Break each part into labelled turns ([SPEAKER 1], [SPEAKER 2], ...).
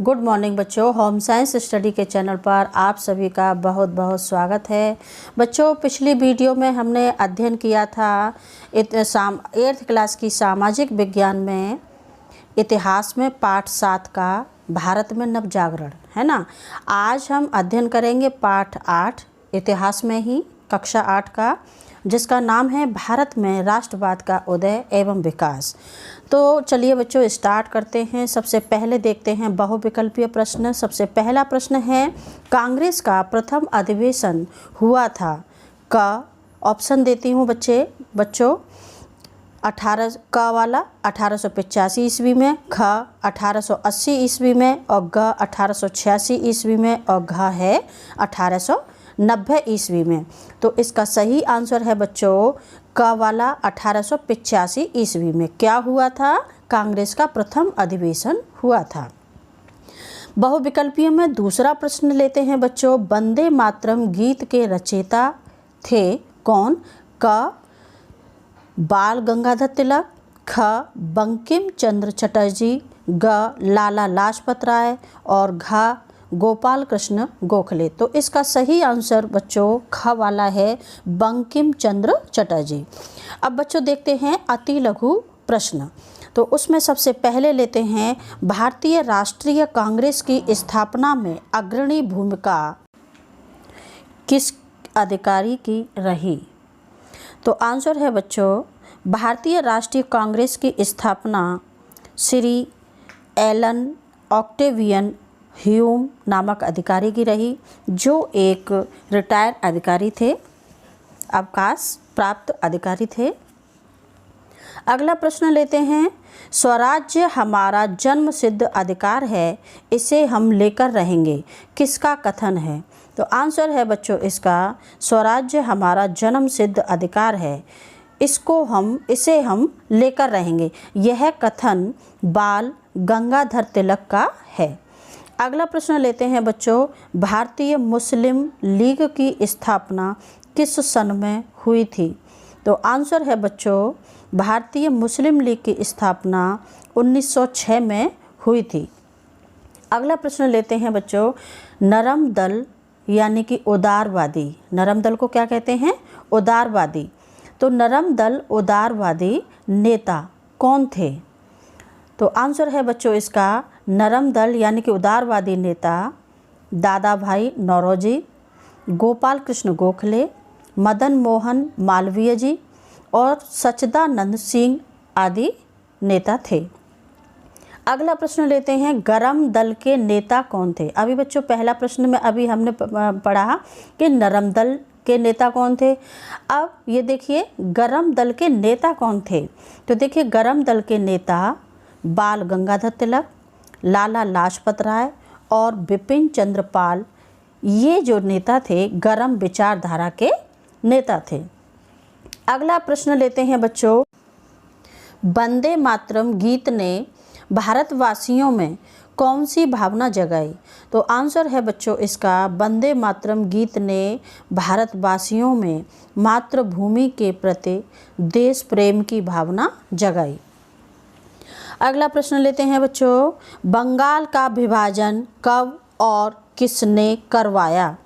[SPEAKER 1] Good morning बच्चों, home science study के channel पर आप सभी का बहुत बहुत स्वागत है। बच्चों, पिछली वीडियो में हमने अध्ययन किया था 8th क्लास की सामाजिक विज्ञान में इतिहास में पाठ 7 का भारत में नवजागरण, है ना। आज हम अध्ययन करेंगे पाठ 8 इतिहास में ही कक्षा 8 का, जिसका नाम है भारत में राष्ट्रवाद का उदय एवं विकास। तो चलिए बच्चों स्टार्ट करते हैं। सबसे पहले देखते हैं बहुविकल्पीय प्रश्न। सबसे पहला प्रश्न है, कांग्रेस का प्रथम अधिवेशन हुआ था का। ऑप्शन देती हूँ बच्चों 18 का वाला 1885 ईस्वी में, ख 1880 ईस्वी में और ग 1886 ईस्वी में और घ है 1890 ईस्वी में। तो इसका सही आंसर है बच्चों क वाला 1885 ईस्वी में क्या हुआ था, कांग्रेस का प्रथम अधिवेशन हुआ था। बहुविकल्पीय में दूसरा प्रश्न लेते हैं बच्चों, वंदे मातरम गीत के रचयिता थे कौन। क बाल गंगाधर तिलक, ख बंकिम चंद्र चटर्जी, ग लाला लाजपत राय और घ गोपाल कृष्ण गोखले। तो इसका सही आंसर बच्चों ख वाला है बंकिम चंद्र चटर्जी। अब बच्चों देखते हैं अति लघु प्रश्न। तो उसमें सबसे पहले लेते हैं, भारतीय राष्ट्रीय कांग्रेस की स्थापना में अग्रणी भूमिका किस अधिकारी की रही। तो आंसर है बच्चों भारतीय राष्ट्रीय कांग्रेस की स्थापना श्री एलन ऑक्टेवियन ह्यूम नामक अधिकारी की रही, जो एक रिटायर्ड अधिकारी थे, अवकाश प्राप्त अधिकारी थे। अगला प्रश्न लेते हैं, स्वराज्य हमारा जन्म सिद्ध अधिकार है, इसे हम लेकर रहेंगे, किसका कथन है। तो आंसर है बच्चों इसका स्वराज्य हमारा जन्म सिद्ध अधिकार है, इसे हम लेकर रहेंगे। यह कथन बाल गंगाधर तिलक का है। अगला प्रश्न लेते हैं बच्चों, भारतीय मुस्लिम लीग की स्थापना किस सन में हुई थी। तो आंसर है बच्चों भारतीय मुस्लिम लीग की स्थापना 1906 में हुई थी। अगला प्रश्न लेते हैं बच्चों, नरम दल यानी कि उदारवादी, नरम दल को क्या कहते हैं, उदारवादी। तो नरम दल उदारवादी नेता कौन थे। तो आंसर है बच्चों इसका नरम दल यानी कि उदारवादी नेता दादा भाई नौरोजी, गोपाल कृष्ण गोखले, मदन मोहन मालवीय जी और सच्चिदानंद सिंह आदि नेता थे। अगला प्रश्न लेते हैं, गरम दल के नेता कौन थे। अभी बच्चों पहला प्रश्न में अभी हमने पढ़ा कि नरम दल के नेता कौन थे। अब ये देखिए गरम दल के नेता कौन थे। तो देखिए गरम दल के नेता बाल गंगाधर तिलक, लाला लाजपत राय और बिपिन चंद्र पाल, ये जो नेता थे गरम विचारधारा के नेता थे। अगला प्रश्न लेते हैं बच्चों, वंदे मातरम गीत ने भारतवासियों में कौन सी भावना जगाई। तो आंसर है बच्चों इसका वंदे मातरम गीत ने भारतवासियों में मातृभूमि के प्रति देश प्रेम की भावना जगाई। अगला प्रश्न लेते हैं बच्चों, बंगाल का विभाजन कब और किसने करवाया।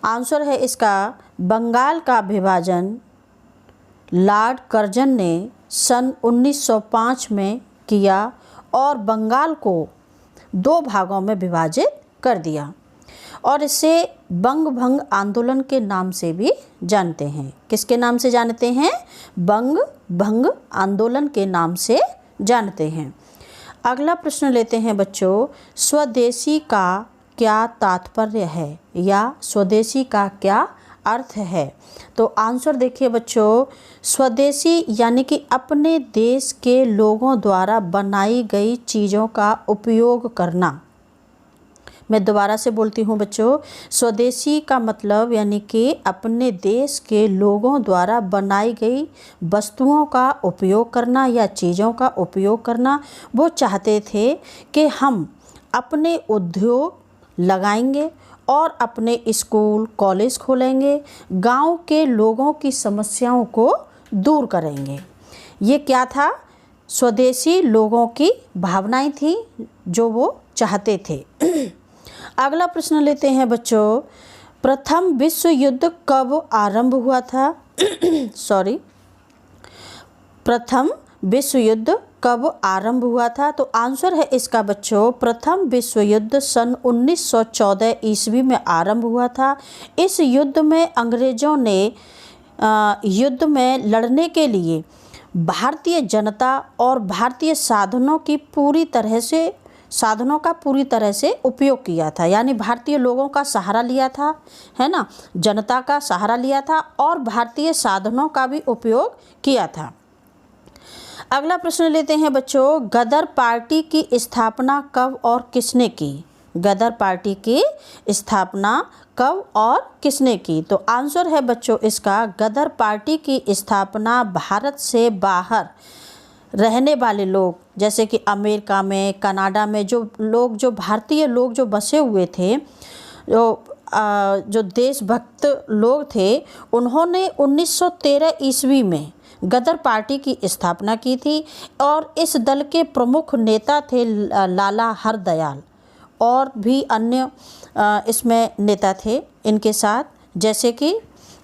[SPEAKER 1] आंसर है इसका बंगाल का विभाजन लॉर्ड कर्जन ने सन 1905 में किया और बंगाल को 2 भागों में विभाजित कर दिया और इसे बंग भंग आंदोलन के नाम से भी जानते हैं। किसके नाम से जानते हैं, बंग भंग आंदोलन के नाम से जानते हैं। अगला प्रश्न लेते हैं बच्चों, स्वदेशी का क्या तात्पर्य है या स्वदेशी का क्या अर्थ है। तो आंसर देखिए बच्चों, स्वदेशी यानी कि अपने देश के लोगों द्वारा बनाई गई चीज़ों का उपयोग करना। मैं दोबारा से बोलती हूँ बच्चों, स्वदेशी का मतलब यानी कि अपने देश के लोगों द्वारा बनाई गई वस्तुओं का उपयोग करना या चीज़ों का उपयोग करना। वो चाहते थे कि हम अपने उद्योग लगाएंगे और अपने स्कूल कॉलेज खोलेंगे, गांव के लोगों की समस्याओं को दूर करेंगे। ये क्या था? स्वदेशी लोगों की भावनाएं थी जो वो चाहते थे। अगला प्रश्न लेते हैं बच्चों, प्रथम विश्व युद्ध कब आरंभ हुआ था? प्रथम विश्व युद्ध कब आरंभ हुआ था? तो आंसर है इसका बच्चों, प्रथम विश्व युद्ध सन 1914 ईस्वी में आरंभ हुआ था। इस युद्ध में अंग्रेज़ों ने युद्ध में लड़ने के लिए भारतीय जनता और भारतीय साधनों का पूरी तरह से उपयोग किया था। यानी भारतीय लोगों का सहारा लिया था, है ना, जनता का सहारा लिया था और भारतीय साधनों का भी उपयोग किया था। अगला प्रश्न लेते हैं बच्चों, गदर पार्टी की स्थापना कब और किसने की? गदर पार्टी की स्थापना कब और किसने की? तो आंसर है बच्चों इसका, गदर पार्टी की स्थापना भारत से बाहर रहने वाले लोग, जैसे कि अमेरिका में, कनाडा में जो भारतीय लोग जो बसे हुए थे, जो देशभक्त लोग थे, उन्होंने 1913 ईस्वी में गदर पार्टी की स्थापना की थी। और इस दल के प्रमुख नेता थे लाला हरदयाल, और भी अन्य इसमें नेता थे इनके साथ, जैसे कि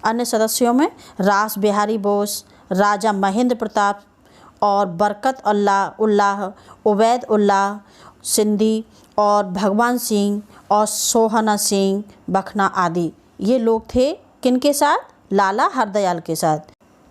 [SPEAKER 1] अन्य सदस्यों में रास बिहारी बोस, राजा महेंद्र प्रताप और बरकत उल्लाह, उबैद उल्लाह सिंधी और भगवान सिंह और सोहना सिंह बखना आदि। ये लोग थे किनके साथ? लाला हरदयाल के साथ,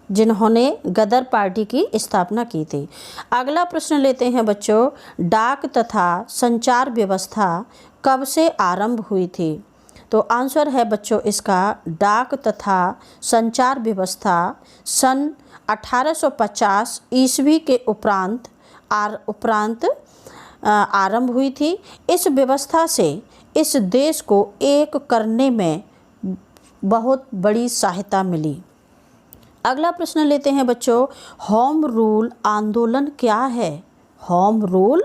[SPEAKER 1] जिन्होंने गदर पार्टी की स्थापना की थी। अगला प्रश्न लेते हैं बच्चों, डाक तथा संचार व्यवस्था कब से आरंभ हुई थी? तो आंसर है बच्चों इसका, डाक तथा संचार व्यवस्था सन 1850 ईस्वी के उपरांत आरंभ हुई थी। इस व्यवस्था से इस देश को एक करने में बहुत बड़ी सहायता मिली। अगला प्रश्न लेते हैं बच्चों, होम रूल आंदोलन क्या है? होम रूल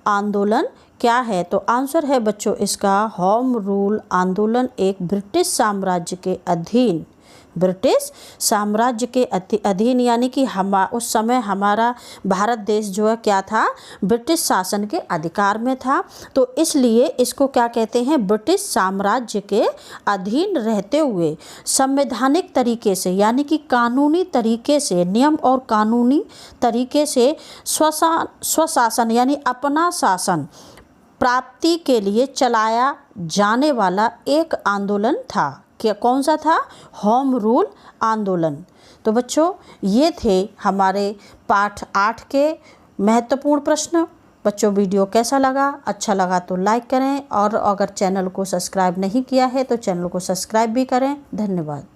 [SPEAKER 1] आंदोलन क्या है? तो आंसर है बच्चों इसका, होम रूल आंदोलन एक ब्रिटिश साम्राज्य के अधीन यानी कि उस समय हमारा भारत देश जो है क्या था? ब्रिटिश शासन के अधिकार में था। तो इसलिए इसको क्या कहते हैं? ब्रिटिश साम्राज्य के अधीन रहते हुए संवैधानिक तरीके से, यानी कि कानूनी तरीके से, नियम और कानूनी तरीके से स्वशासन यानी अपना शासन प्राप्ति के लिए चलाया जाने वाला एक आंदोलन था। क्या कौन सा था? होम रूल आंदोलन। तो बच्चों ये थे हमारे पाठ 8 के महत्वपूर्ण प्रश्न। बच्चों वीडियो कैसा लगा? अच्छा लगा तो लाइक करें, और अगर चैनल को सब्सक्राइब नहीं किया है तो चैनल को सब्सक्राइब भी करें। धन्यवाद।